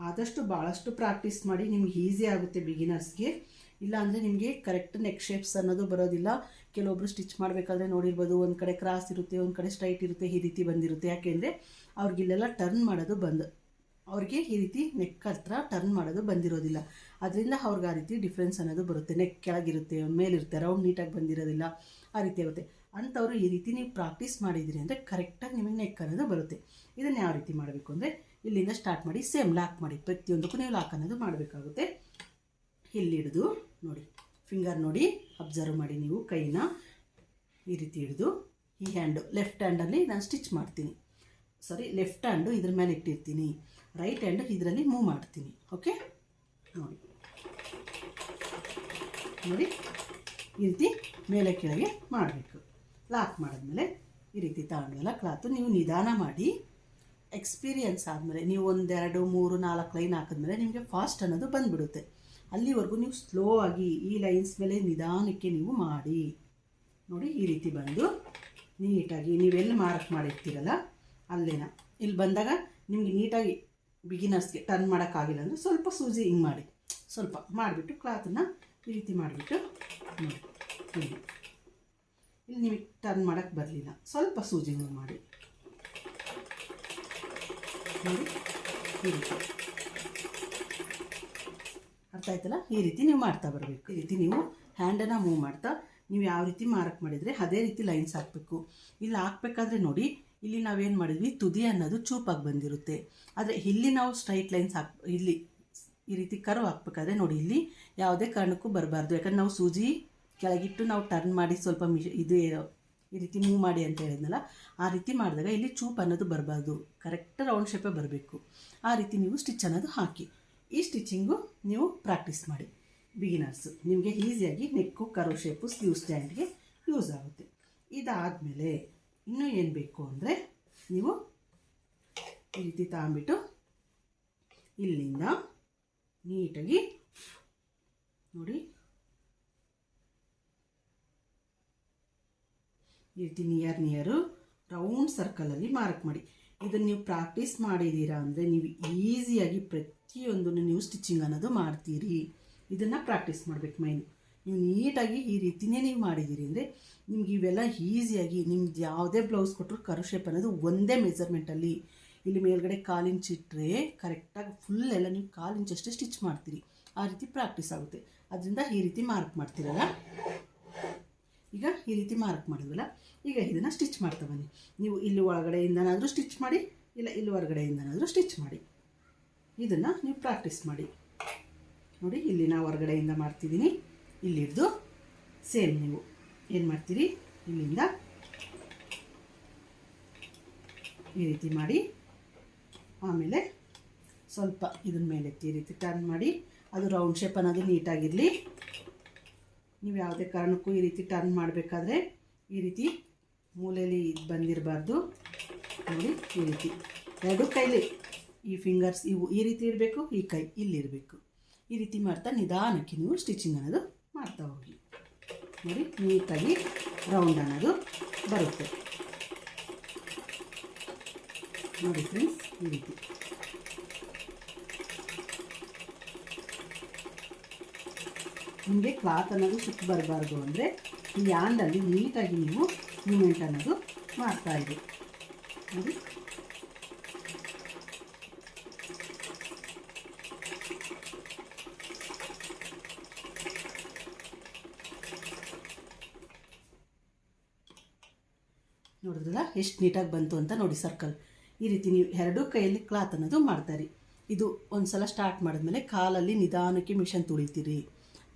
ಆದಷ್ಟು ಭಾಳಷ್ಟು ಪ್ರಾಕ್ಟೀಸ್ ಮಾಡಿ, ನಿಮ್ಗೆ ಈಸಿ ಆಗುತ್ತೆ ಬಿಗಿನರ್ಸ್ಗೆ. ಇಲ್ಲಾಂದರೆ ನಿಮಗೆ ಕರೆಕ್ಟ್ ನೆಕ್ ಶೇಪ್ಸ್ ಅನ್ನೋದು ಬರೋದಿಲ್ಲ. ಕೆಲವೊಬ್ಬರು ಸ್ಟಿಚ್ ಮಾಡಬೇಕಾದ್ರೆ ನೋಡಿರ್ಬೋದು, ಒಂದು ಕಡೆ ಕ್ರಾಸ್ ಇರುತ್ತೆ, ಒಂದು ಕಡೆ ಸ್ಟ್ರೈಟ್ ಇರುತ್ತೆ, ಈ ರೀತಿ ಬಂದಿರುತ್ತೆ. ಯಾಕೆಂದರೆ ಅವ್ರಿಗಿಲ್ಲೆಲ್ಲ ಟರ್ನ್ ಮಾಡೋದು ಅವ್ರಿಗೆ ಈ ರೀತಿ ನೆಕ್ ಹತ್ರ ಟರ್ನ್ ಮಾಡೋದು ಬಂದಿರೋದಿಲ್ಲ. ಅದರಿಂದ ಅವ್ರಿಗೆ ಆ ರೀತಿ ಡಿಫ್ರೆನ್ಸ್ ಅನ್ನೋದು ಬರುತ್ತೆ. ನೆಕ್ ಕೆಳಗಿರುತ್ತೆ, ಮೇಲಿರುತ್ತೆ, ರೌಂಡ್ ನೀಟಾಗಿ ಬಂದಿರೋದಿಲ್ಲ, ಆ ರೀತಿ ಆಗುತ್ತೆ. ಅಂಥವ್ರು ಈ ರೀತಿ ನೀವು ಪ್ರಾಕ್ಟೀಸ್ ಮಾಡಿದಿರಿ ಅಂದರೆ ಕರೆಕ್ಟಾಗಿ ನಿಮಗೆ ನೆಕ್ ಅನ್ನೋದು ಬರುತ್ತೆ. ಇದನ್ನು ಯಾವ ರೀತಿ ಮಾಡಬೇಕು ಅಂದರೆ ಇಲ್ಲಿಂದ ಸ್ಟಾರ್ಟ್ ಮಾಡಿ ಸೇಮ್ ಲಾಕ್ ಮಾಡಿ. ಪ್ರತಿಯೊಂದಕ್ಕೂ ನೀವು ಲಾಕ್ ಅನ್ನೋದು ಮಾಡಬೇಕಾಗುತ್ತೆ. ಇಲ್ಲಿ ಹಿಡಿದು ನೋಡಿ, ಫಿಂಗರ್ ನೋಡಿ ಅಬ್ಸರ್ವ್ ಮಾಡಿ, ನೀವು ಕೈನ ಈ ರೀತಿ ಹಿಡಿದು ಈ ಹ್ಯಾಂಡು ಲೆಫ್ಟ್ ಹ್ಯಾಂಡಲ್ಲಿ ನಾನು ಸ್ಟಿಚ್ ಮಾಡ್ತೀನಿ. ಲೆಫ್ಟ್ ಹ್ಯಾಂಡು ಇದ್ರ ಮೇಲೆ ಇಟ್ಟಿರ್ತೀನಿ, ರೈಟ್ ಹ್ಯಾಂಡು ಇದರಲ್ಲಿ ಮೂವ್ ಮಾಡ್ತೀನಿ. ಓಕೆ, ನೋಡಿ ನೋಡಿ ಈ ರೀತಿ ಮೇಲೆ ಕೆಳಗೆ ಮಾಡಬೇಕು. ಲಾಕ್ ಮಾಡಿದ್ಮೇಲೆ ಈ ರೀತಿ ತಗೊಂಡ್ವಲ್ಲ ಕ್ಲಾತು, ನೀವು ನಿಧಾನ ಮಾಡಿ ಎಕ್ಸ್ಪೀರಿಯನ್ಸ್ ಆದಮೇಲೆ ನೀವು 1 2 3 4 ಲೈನ್ ಹಾಕಿದ್ಮೇಲೆ ನಿಮಗೆ ಫಾಸ್ಟ್ ಅನ್ನೋದು ಬಂದುಬಿಡುತ್ತೆ. ಅಲ್ಲಿವರೆಗೂ ನೀವು ಸ್ಲೋ ಆಗಿ ಈ ಲೈನ್ಸ್ ಮೇಲೆ ನಿಧಾನಕ್ಕೆ ನೀವು ಮಾಡಿ. ನೋಡಿ ಈ ರೀತಿ ಬಂದು ನೀಟಾಗಿ ನೀವೆಲ್ಲಿ ಮಾರ್ಕ್ ಮಾಡಿರ್ತೀರಲ್ಲ ಅಲ್ಲೇನ ಇಲ್ಲಿ ಬಂದಾಗ ನಿಮಗೆ ನೀಟಾಗಿ ಬಿಗಿನರ್ಸ್ಗೆ ಟರ್ನ್ ಮಾಡೋಕ್ಕಾಗಿಲ್ಲ ಅಂದರೆ ಸ್ವಲ್ಪ ಸೂಜಿ ಹಿಂಗೆ ಮಾಡಿ, ಸ್ವಲ್ಪ ಮಾಡಿಬಿಟ್ಟು ಕ್ಲಾತನ್ನು ಈ ರೀತಿ ಮಾಡಿಬಿಟ್ಟು ನೋಡಿ ಇಲ್ಲಿ ನಿಮಗೆ ಟರ್ನ್ ಮಾಡೋಕ್ಕೆ ಬರಲಿಲ್ಲ, ಸ್ವಲ್ಪ ಸೂಜಿ ಹಿಂಗೆ ಮಾಡಿ ನೋಡಿ ಈ ರೀತಿ. ಅರ್ಥ ಆಯ್ತಲ್ಲ? ಈ ರೀತಿ ನೀವು ಮಾಡ್ತಾ ಬರಬೇಕು. ಈ ರೀತಿ ನೀವು ಹ್ಯಾಂಡನ್ನು ಮೂವ್ ಮಾಡ್ತಾ ನೀವು ಯಾವ ರೀತಿ ಮಾರ್ಕ್ ಮಾಡಿದರೆ ಅದೇ ರೀತಿ ಲೈನ್ಸ್ ಹಾಕಬೇಕು. ಇಲ್ಲಿ ಹಾಕಬೇಕಾದ್ರೆ ನೋಡಿ, ಇಲ್ಲಿ ನಾವೇನು ಮಾಡಿದ್ವಿ, ತುದಿ ಅನ್ನೋದು ಚೂಪಾಗಿ ಬಂದಿರುತ್ತೆ. ಆದರೆ ಇಲ್ಲಿ ನಾವು ಸ್ಟ್ರೈಟ್ ಲೈನ್ಸ್ ಇಲ್ಲಿ ಈ ರೀತಿ ಕರ್ವ್ ಹಾಕಬೇಕಾದ್ರೆ ನೋಡಿ, ಇಲ್ಲಿ ಯಾವುದೇ ಕಾರಣಕ್ಕೂ ಬರಬಾರ್ದು. ಯಾಕಂದ್ರೆ ನಾವು ಸೂಜಿ ಕೆಳಗಿಟ್ಟು ನಾವು ಟರ್ನ್ ಮಾಡಿ ಸ್ವಲ್ಪ ಇದು ಈ ರೀತಿ ಮೂವ್ ಮಾಡಿ ಅಂತ ಹೇಳಿದ್ನಲ್ಲ, ಆ ರೀತಿ ಮಾಡಿದಾಗ ಇಲ್ಲಿ ಚೂಪ್ ಅನ್ನೋದು ಬರಬಾರ್ದು, ಕರೆಕ್ಟ್ ರೌಂಡ್ ಶೇಪೇ ಬರಬೇಕು. ಆ ರೀತಿ ನೀವು ಸ್ಟಿಚ್ ಅನ್ನೋದು ಹಾಕಿ. ಈ ಸ್ಟಿಚಿಂಗು ನೀವು ಪ್ರಾಕ್ಟೀಸ್ ಮಾಡಿ ಬಿಗಿನರ್ಸು. ನಿಮಗೆ ಈಸಿಯಾಗಿ ನೆಕ್ಕು, ಕರ್ವ್ ಶೇಪು, ಸ್ಲೀವ್ ಸ್ಟ್ಯಾಂಡ್ಗೆ ಯೂಸ್ ಆಗುತ್ತೆ. ಇದಾದಮೇಲೆ ಇನ್ನೂ ಏನು ಬೇಕು ಅಂದರೆ ನೀವು ಈ ರೀತಿ ತಗೊಂಬಿಟ್ಟು ಇಲ್ಲಿಂದ ನೀಟಾಗಿ ನೋಡಿ ಈ ರೀತಿ ನಿಯರು ರೌಂಡ್ ಸರ್ಕಲಲ್ಲಿ ಮಾರ್ಕ್ ಮಾಡಿ. ಇದನ್ನು ನೀವು ಪ್ರಾಕ್ಟೀಸ್ ಮಾಡಿದ್ದೀರಾ ಅಂದರೆ ನೀವು ಈಸಿಯಾಗಿ ಪ್ರತಿಯೊಂದನ್ನು ನೀವು ಸ್ಟಿಚಿಂಗ್ ಅನ್ನೋದು ಮಾಡ್ತೀರಿ. ಇದನ್ನು ಪ್ರಾಕ್ಟೀಸ್ ಮಾಡಬೇಕು ಮೈನು. ನೀವು ನೀಟಾಗಿ ಈ ರೀತಿಯೇ ನೀವು ಮಾಡಿದ್ದೀರಿ ಅಂದರೆ ನಿಮ್ಗೆ ಇವೆಲ್ಲ ಈಸಿಯಾಗಿ ನಿಮ್ಗೆ ಯಾವುದೇ ಬ್ಲೌಸ್ ಕೊಟ್ಟರು ಕರ್ವ್ ಶೇಪ್ ಅನ್ನೋದು ಒಂದೇ ಮೆಜರ್ಮೆಂಟಲ್ಲಿ. ಇಲ್ಲಿ ಮೇಲ್ಗಡೆ 1/4 ಇಂಚ್ ಇಟ್ಟರೆ ಕರೆಕ್ಟಾಗಿ ಫುಲ್ ಎಲ್ಲ ನೀವು 1/4 ಇಂಚಷ್ಟೇ ಸ್ಟಿಚ್ ಮಾಡ್ತೀರಿ. ಆ ರೀತಿ ಪ್ರಾಕ್ಟೀಸ್ ಆಗುತ್ತೆ. ಅದರಿಂದ ಈ ರೀತಿ ಮಾರ್ಕ್ ಮಾಡ್ತೀರಲ್ಲ, ಈಗ ಈ ರೀತಿ ಮಾರ್ಕ್ ಮಾಡಿದ್ವಲ್ಲ, ಈಗ ಇದನ್ನು ಸ್ಟಿಚ್ ಮಾಡ್ತಾ ಬನ್ನಿ. ನೀವು ಇಲ್ಲಿ ಒಳಗಡೆಯಿಂದನಾದರೂ ಸ್ಟಿಚ್ ಮಾಡಿ, ಇಲ್ಲ ಇಲ್ಲಿ ಹೊರಗಡೆಯಿಂದನಾದರೂ ಸ್ಟಿಚ್ ಮಾಡಿ. ಇದನ್ನು ನೀವು ಪ್ರಾಕ್ಟೀಸ್ ಮಾಡಿ. ನೋಡಿ ಇಲ್ಲಿ ನಾನು ಹೊರಗಡೆಯಿಂದ ಮಾಡ್ತಿದ್ದೀನಿ. ಇಲ್ಲಿ ಹಿಡಿದು ಸೇಮ್ ನೀವು ಏನು ಮಾಡ್ತೀರಿ, ಇಲ್ಲಿಂದ ಈ ರೀತಿ ಮಾಡಿ, ಆಮೇಲೆ ಸ್ವಲ್ಪ ಇದನ್ನ ಮೇಲೆ ಎತ್ತಿ ಈ ರೀತಿ ಟರ್ನ್ ಮಾಡಿ. ಅದು ರೌಂಡ್ ಶೇಪ್ ಅನ್ನೋದು ನೀಟಾಗಿರಲಿ. ನೀವು ಯಾವುದೇ ಕಾರಣಕ್ಕೂ ಈ ರೀತಿ ಟರ್ನ್ ಮಾಡಬೇಕಾದ್ರೆ ಈ ರೀತಿ ಮೂಲೆಯಲ್ಲಿ ಇದು ಬಂದಿರಬಾರ್ದು. ನೋಡಿ ಈ ರೀತಿ ಎರಡು ಕೈಲಿ ಈ ಫಿಂಗರ್ಸ್ ಇವು ಈ ರೀತಿ ಇರಬೇಕು, ಈ ಕೈ ಇಲ್ಲಿರಬೇಕು. ಈ ರೀತಿ ಮಾಡ್ತಾ ನಿಧಾನಕ್ಕೆ ನೀವು ಸ್ಟಿಚಿಂಗ್ ಅನ್ನೋದು ಮಾಡ್ತಾ ಹೋಗಿ. ನೋಡಿ ನೀಟಾಗಿ ರೌಂಡ್ ಅನ್ನೋದು ಬರುತ್ತೆ. ನೋಡಿ ಫ್ರೆಂಡ್ಸ್, ಈ ರೀತಿ ನಿಮಗೆ ಕ್ಲಾತ್ ಅನ್ನೋದು ಸುತ್ತ ಬರಬಾರ್ದು ಅಂದರೆ ಈ ಹ್ಯಾಂಡಲ್ಲಿ ನೀಟಾಗಿ ನೀವು ಮೂಮೆಂಟ್ ಅನ್ನೋದು ಮಾಡ್ತಾಯಿರಿ. ನೋಡಿ ನೋಡಿದ್ರಲ್ಲ ಎಷ್ಟು ನೀಟಾಗಿ ಬಂತು ಅಂತ. ನೋಡಿ ಸರ್ಕಲ್ ಈ ರೀತಿ ನೀವು ಎರಡೂ ಕೈಯಲ್ಲಿ ಕ್ಲಾತ್ ಅನ್ನೋದು ಮಾಡ್ತಾಯಿರಿ. ಇದು ಒಂದು ಸಲ ಸ್ಟಾರ್ಟ್ ಮಾಡಿದ್ಮೇಲೆ ಕಾಲಲ್ಲಿ ನಿಧಾನಕ್ಕೆ ಮಿಷನ್ ತುಳಿತೀರಿ.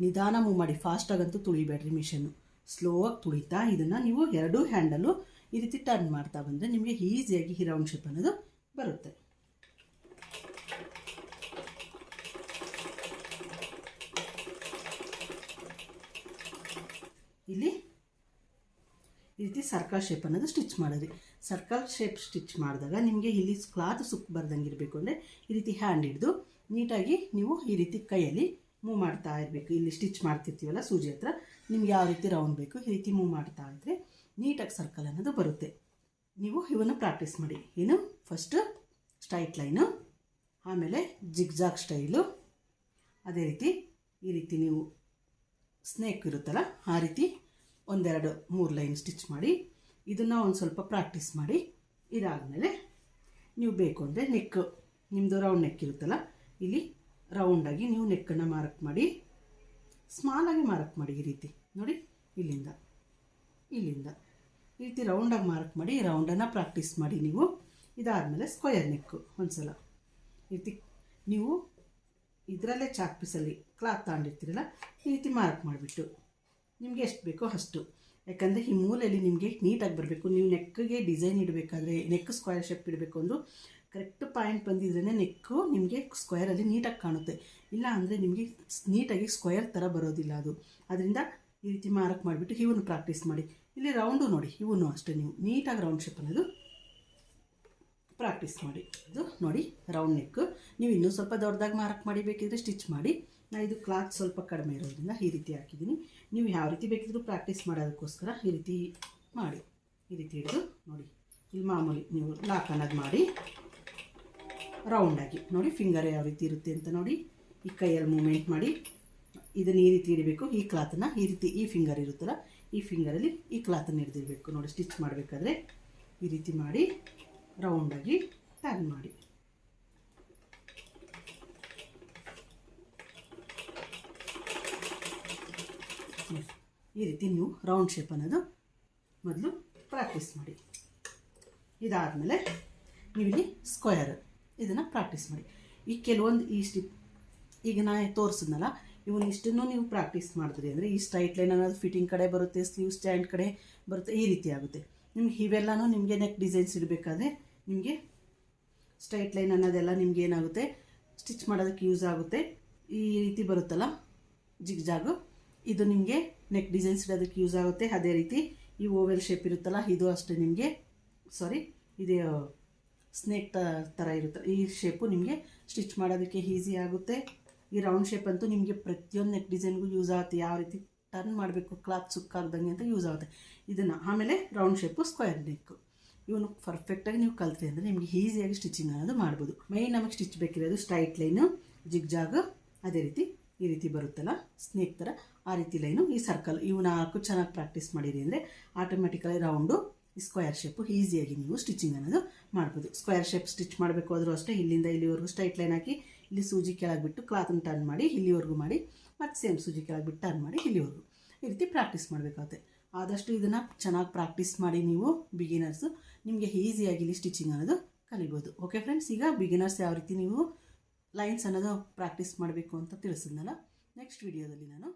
ನಿಧಾನ ಮೂವ್ ಮಾಡಿ, ಫಾಸ್ಟಾಗಂತೂ ತುಳಿಬೇಡ್ರಿ ಮಿಷನ್ನು. ಸ್ಲೋವಾಗಿ ತುಳಿತಾ ಇದನ್ನು ನೀವು ಎರಡೂ ಹ್ಯಾಂಡಲ್ಲು ಈ ರೀತಿ ಟರ್ನ್ ಮಾಡ್ತಾ ಬಂದರೆ ನಿಮಗೆ ಈಸಿಯಾಗಿ ಈ ರೌಂಡ್ ಶೇಪ್ ಅನ್ನೋದು ಬರುತ್ತೆ. ಇಲ್ಲಿ ಈ ರೀತಿ ಸರ್ಕಲ್ ಶೇಪ್ ಅನ್ನೋದು ಸ್ಟಿಚ್ ಮಾಡಿದ್ರಿ. ಸರ್ಕಲ್ ಶೇಪ್ ಸ್ಟಿಚ್ ಮಾಡಿದಾಗ ನಿಮಗೆ ಇಲ್ಲಿ ಕ್ಲಾತ್ ಸುಕ್ ಬರ್ದಂಗೆ ಇರಬೇಕು. ಅಂದರೆ ಈ ರೀತಿ ಹ್ಯಾಂಡ್ ಹಿಡಿದು ನೀಟಾಗಿ ನೀವು ಈ ರೀತಿ ಕೈಯಲ್ಲಿ ಮೂವ್ ಮಾಡ್ತಾ ಇರಬೇಕು. ಇಲ್ಲಿ ಸ್ಟಿಚ್ ಮಾಡ್ತಿರ್ತೀವಲ್ಲ ಸೂಜಿ ಹತ್ರ, ನಿಮ್ಗೆ ಯಾವ ರೀತಿ ರೌಂಡ್ ಬೇಕು ಈ ರೀತಿ ಮೂವ್ ಮಾಡ್ತಾ ಇದ್ದರೆ ನೀಟಾಗಿ ಸರ್ಕಲ್ ಅನ್ನೋದು ಬರುತ್ತೆ. ನೀವು ಇವನ್ನು ಪ್ರಾಕ್ಟೀಸ್ ಮಾಡಿ. ಏನು ಫಸ್ಟು ಸ್ಟ್ರೈಟ್ ಲೈನು, ಆಮೇಲೆ ಜಿಗ್ಜಾಗ್ ಸ್ಟೈಲು, ಅದೇ ರೀತಿ ಈ ರೀತಿ ನೀವು ಸ್ನೇಕ್ ಇರುತ್ತಲ್ಲ ಆ ರೀತಿ 1-2-3 ಲೈನ್ ಸ್ಟಿಚ್ ಮಾಡಿ ಇದನ್ನು ಒಂದು ಸ್ವಲ್ಪ ಪ್ರಾಕ್ಟೀಸ್ ಮಾಡಿ. ಇದಾದಮೇಲೆ ನೀವು ಬೇಕು ಅಂದರೆ ನೆಕ್, ನಿಮ್ಮದು ರೌಂಡ್ ನೆಕ್ ಇರುತ್ತಲ್ಲ ಇಲ್ಲಿ ರೌಂಡಾಗಿ ನೀವು ನೆಕ್ಕನ್ನು ಮಾರ್ಕ್ ಮಾಡಿ, ಸ್ಮಾಲಾಗಿ ಮಾರ್ಕ್ ಮಾಡಿ. ಈ ರೀತಿ ನೋಡಿ, ಇಲ್ಲಿಂದ ಈ ರೀತಿ ರೌಂಡಾಗಿ ಮಾರ್ಕ್ ಮಾಡಿ ರೌಂಡನ್ನು ಪ್ರಾಕ್ಟೀಸ್ ಮಾಡಿ ನೀವು. ಇದಾದಮೇಲೆ ಸ್ಕ್ವಯರ್ ನೆಕ್ಕು ಒಂದ್ಸಲ ಈ ರೀತಿ ನೀವು ಇದರಲ್ಲೇ ಚಾಕ್ ಪೀಸಲ್ಲಿ ಕ್ಲಾತ್ ತಗೊಂಡಿರ್ತೀರಲ್ಲ ಈ ರೀತಿ ಮಾರ್ಕ್ ಮಾಡಿಬಿಟ್ಟು ನಿಮಗೆ ಎಷ್ಟು ಬೇಕೋ ಅಷ್ಟು, ಯಾಕಂದರೆ ಈ ಮೂಲೆಯಲ್ಲಿ ನಿಮಗೆ ನೀಟಾಗಿ ಬರಬೇಕು. ನೀವು ನೆಕ್ಗೆ ಡಿಸೈನ್ ಇಡಬೇಕಾದ್ರೆ, ನೆಕ್ ಸ್ಕ್ವಯರ್ ಶೇಪ್ ಇಡಬೇಕು ಅಂದರೂ ಕರೆಕ್ಟ್ ಪಾಯಿಂಟ್ ಬಂದಿದ್ರೇ ನೆಕ್ಕು ನಿಮಗೆ ಸ್ಕ್ವಯರಲ್ಲಿ ನೀಟಾಗಿ ಕಾಣುತ್ತೆ. ಇಲ್ಲ ಅಂದರೆ ನಿಮಗೆ ನೀಟಾಗಿ ಸ್ಕ್ವಯರ್ ಥರ ಬರೋದಿಲ್ಲ ಅದು. ಅದರಿಂದ ಈ ರೀತಿ ಮಾರ್ಕ್ ಮಾಡಿಬಿಟ್ಟು ಇವನ್ನು ಪ್ರಾಕ್ಟೀಸ್ ಮಾಡಿ. ಇಲ್ಲಿ ರೌಂಡು ನೋಡಿ, ಇವನು ಅಷ್ಟೇ ನೀವು ನೀಟಾಗಿ ರೌಂಡ್ ಶೇಪ್ ಅನ್ನೋದು ಪ್ರಾಕ್ಟೀಸ್ ಮಾಡಿ. ಇದು ನೋಡಿ ರೌಂಡ್ ನೆಕ್. ನೀವು ಇನ್ನೂ ಸ್ವಲ್ಪ ದೊಡ್ಡದಾಗಿ ಮಾರ್ಕ್ ಮಾಡಿ ಬೇಕಿದ್ರೆ ಸ್ಟಿಚ್ ಮಾಡಿ. ನಾನು ಇದು ಕ್ಲಾತ್ ಸ್ವಲ್ಪ ಕಡಿಮೆ ಇರೋದ್ರಿಂದ ಈ ರೀತಿ ಹಾಕಿದ್ದೀನಿ. ನೀವು ಯಾವ ರೀತಿ ಬೇಕಿದ್ರೂ ಪ್ರಾಕ್ಟೀಸ್ ಮಾಡೋದಕ್ಕೋಸ್ಕರ ಈ ರೀತಿ ಮಾಡಿ, ಈ ರೀತಿ ಹಿಡಿದು ನೋಡಿ ಇಲ್ಲಿ ಮಾಮೂಲಿ ನೀವು ಲಾಕ್ ಅನ್ನೋದು ಮಾಡಿ ರೌಂಡಾಗಿ ನೋಡಿ ಫಿಂಗರ್ ಯಾವ ರೀತಿ ಇರುತ್ತೆ ಅಂತ ನೋಡಿ. ಈ ಕೈಯಲ್ಲಿ ಮೂಮೆಂಟ್ ಮಾಡಿ ಇದನ್ನು ಈ ರೀತಿ ಹಿಡಿಬೇಕು. ಈ ಕ್ಲಾತನ್ನು ಈ ರೀತಿ ಈ ಫಿಂಗರ್ ಇರುತ್ತಲ್ಲ ಈ ಫಿಂಗರಲ್ಲಿ ಈ ಕ್ಲಾತನ್ನು ಹಿಡಿದಿರಬೇಕು ನೋಡಿ. ಸ್ಟಿಚ್ ಮಾಡಬೇಕಾದ್ರೆ ಈ ರೀತಿ ಮಾಡಿ ರೌಂಡಾಗಿ ಟರ್ನ್ ಮಾಡಿ. ಈ ರೀತಿ ನೀವು ರೌಂಡ್ ಶೇಪ್ ಅನ್ನೋದು ಮೊದಲು ಪ್ರಾಕ್ಟೀಸ್ ಮಾಡಿ. ಇದಾದಮೇಲೆ ನೀವಿಲ್ಲಿ ಸ್ಕ್ವಯರ್ ಇದನ್ನು ಪ್ರಾಕ್ಟೀಸ್ ಮಾಡಿ. ಈ ಕೆಲವೊಂದು ಈ ಸ್ಟಿಪ್ ಈಗ ನಾನು ತೋರಿಸಿದ್ನಲ್ಲ ಇವನು ಇಷ್ಟನ್ನು ನೀವು ಪ್ರಾಕ್ಟೀಸ್ ಮಾಡಿದ್ರಿ ಅಂದರೆ ಈ ಸ್ಟ್ರೈಟ್ ಲೈನ್ ಅನ್ನೋದು ಫಿಟ್ಟಿಂಗ್ ಕಡೆ ಬರುತ್ತೆ, ಸ್ಲೀವ್ ಸ್ಟ್ಯಾಂಡ್ ಕಡೆ ಬರುತ್ತೆ, ಈ ರೀತಿ ಆಗುತ್ತೆ. ನಿಮ್ಗೆ ಇವೆಲ್ಲನೂ ನಿಮಗೆ ನೆಕ್ ಡಿಸೈನ್ಸ್ ಇಡಬೇಕಾದ್ರೆ ನಿಮಗೆ ಸ್ಟ್ರೈಟ್ ಲೈನ್ ಅನ್ನೋದೆಲ್ಲ ನಿಮ್ಗೆ ಏನಾಗುತ್ತೆ ಸ್ಟಿಚ್ ಮಾಡೋದಕ್ಕೆ ಯೂಸ್ ಆಗುತ್ತೆ. ಈ ರೀತಿ ಬರುತ್ತಲ್ಲ ಜಿಗ್ಜಾಗು, ಇದು ನಿಮಗೆ ನೆಕ್ ಡಿಸೈನ್ಸ್ ಇಡೋದಕ್ಕೆ ಯೂಸ್ ಆಗುತ್ತೆ. ಅದೇ ರೀತಿ ಈ ಓವೆಲ್ ಶೇಪ್ ಇರುತ್ತಲ್ಲ ಇದು ಅಷ್ಟೇ ನಿಮಗೆ ಇದೇ ಸ್ನೇಕ್ ಥರ ಇರುತ್ತೆ. ಈ ಶೇಪು ನಿಮಗೆ ಸ್ಟಿಚ್ ಮಾಡೋದಕ್ಕೆ ಈಸಿ ಆಗುತ್ತೆ. ಈ ರೌಂಡ್ ಶೇಪ್ ಅಂತೂ ನಿಮಗೆ ಪ್ರತಿಯೊಂದು ನೆಕ್ ಡಿಸೈನ್ಗೂ ಯೂಸ್ ಆಗುತ್ತೆ. ಯಾವ ರೀತಿ ಟರ್ನ್ ಮಾಡಬೇಕು ಕ್ಲಾತ್ ಸುಕ್ಕಾಗ್ದಂಗೆ ಅಂತ ಯೂಸ್ ಆಗುತ್ತೆ ಇದನ್ನು. ಆಮೇಲೆ ರೌಂಡ್ ಶೇಪು ಸ್ಕ್ವೇರ್ ನೆಕ್ಕು ಇವನು ಪರ್ಫೆಕ್ಟಾಗಿ ನೀವು ಕಲ್ತ್ರಿ ಅಂದರೆ ನಿಮಗೆ ಈಸಿಯಾಗಿ ಸ್ಟಿಚಿಂಗ್ ಅನ್ನೋದು ಮಾಡ್ಬೋದು. ಮೈನ್ ನಮಗೆ ಸ್ಟಿಚ್ ಬೇಕಿರೋದು ಸ್ಟ್ರೈಟ್ ಲೈನು, ಜಿಗ್ಜಾಗ್, ಅದೇ ರೀತಿ ಈ ರೀತಿ ಬರುತ್ತಲ್ಲ ಸ್ನೇಕ್ ಥರ ಆ ರೀತಿ ಲೈನು, ಈ ಸರ್ಕಲ್, ಇವು 4 ಚೆನ್ನಾಗಿ ಪ್ರಾಕ್ಟೀಸ್ ಮಾಡಿರಿ ಅಂದರೆ ಆಟೋಮೆಟಿಕಲಿ ರೌಂಡು ಈ ಸ್ಕ್ವೇರ್ ಶೇಪು ಈಸಿಯಾಗಿ ನೀವು ಸ್ಟಿಚಿಂಗ್ ಅನ್ನೋದು ಮಾಡ್ಬೋದು. ಸ್ಕ್ವೇರ್ ಶೇಪ್ ಸ್ಟಿಚ್ ಮಾಡಬೇಕು ಆದರೂ ಅಷ್ಟೇ ಇಲ್ಲಿಂದ ಇಲ್ಲಿವರೆಗೂ ಸ್ಟ್ರೈಟ್ ಲೈನ್ ಹಾಕಿ ಇಲ್ಲಿ ಸೂಜಿ ಕೆಳಗೆ ಬಿಟ್ಟು ಕ್ಲಾತನ್ನು ಟರ್ನ್ ಮಾಡಿ ಇಲ್ಲಿವರೆಗೂ ಮಾಡಿ ಮತ್ತು ಸೇಮ್ ಸೂಜಿ ಕೆಳಗೆ ಬಿಟ್ಟು ಟರ್ನ್ ಮಾಡಿ ಇಲ್ಲಿವರೆಗೂ ಈ ರೀತಿ ಪ್ರಾಕ್ಟೀಸ್ ಮಾಡಬೇಕಾಗುತ್ತೆ. ಆದಷ್ಟು ಇದನ್ನು ಚೆನ್ನಾಗಿ ಪ್ರಾಕ್ಟೀಸ್ ಮಾಡಿ ನೀವು ಬಿಗಿನರ್ಸು ನಿಮಗೆ ಈಸಿಯಾಗಿ ಇಲ್ಲಿ ಸ್ಟಿಚಿಂಗ್ ಅನ್ನೋದು ಕಲಿಬೋದು. ಓಕೆ ಫ್ರೆಂಡ್ಸ್, ಈಗ ಬಿಗಿನರ್ಸ್ ಯಾವ ರೀತಿ ನೀವು ಲೈನ್ಸ್ ಅನ್ನೋದು ಪ್ರಾಕ್ಟೀಸ್ ಮಾಡಬೇಕು ಅಂತ ತಿಳಿಸಿದ್ನಲ್ಲ, ನೆಕ್ಸ್ಟ್ ವಿಡಿಯೋದಲ್ಲಿ ನಾನು